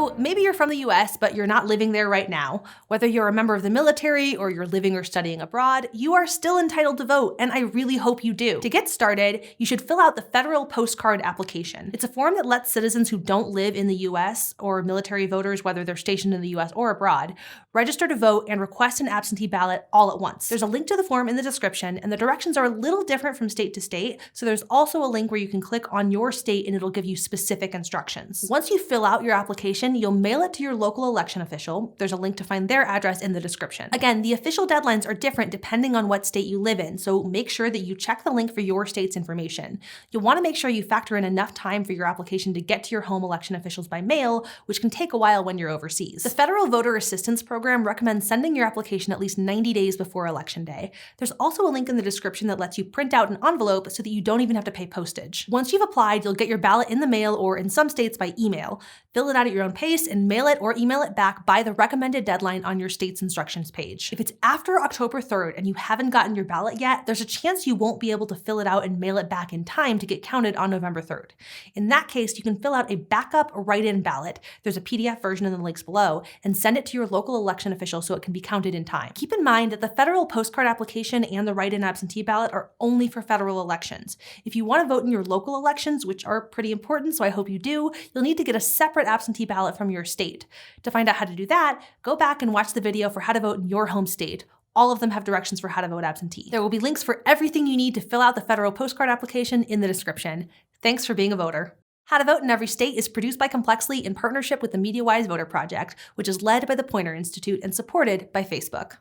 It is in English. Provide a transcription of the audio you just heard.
So maybe you're from the US, but you're not living there right now. Whether you're a member of the military or you're living or studying abroad, you are still entitled to vote, and I really hope you do. To get started, you should fill out the Federal Postcard Application. It's a form that lets citizens who don't live in the US, or military voters, whether they're stationed in the US or abroad, register to vote and request an absentee ballot all at once. There's a link to the form in the description, and the directions are a little different from state to state, so there's also a link where you can click on your state and it'll give you specific instructions. Once you fill out your application, you'll mail it to your local election official. There's a link to find their address in the description. Again, the official deadlines are different depending on what state you live in, so make sure that you check the link for your state's information. You'll want to make sure you factor in enough time for your application to get to your home election officials by mail, which can take a while when you're overseas. The Federal Voter Assistance Program recommends sending your application at least 90 days before Election Day. There's also a link in the description that lets you print out an envelope so that you don't even have to pay postage. Once you've applied, you'll get your ballot in the mail or in some states by email. Fill it out at your own pace and mail it or email it back by the recommended deadline on your state's instructions page. If it's after October 3rd and you haven't gotten your ballot yet, there's a chance you won't be able to fill it out and mail it back in time to get counted on November 3rd. In that case, you can fill out a backup write-in ballot. There's a PDF version in the links below, and send it to your local election official so it can be counted in time. Keep in mind that the Federal Postcard Application and the write-in absentee ballot are only for federal elections. If you want to vote in your local elections, which are pretty important, so I hope you do, you'll need to get a separate absentee ballot from your state. To find out how to do that, go back and watch the video for how to vote in your home state. All of them have directions for how to vote absentee. There will be links for everything you need to fill out the Federal Postcard Application in the description. Thanks for being a voter. How to Vote in Every State is produced by Complexly in partnership with the MediaWise Voter Project, which is led by the Poynter Institute and supported by Facebook.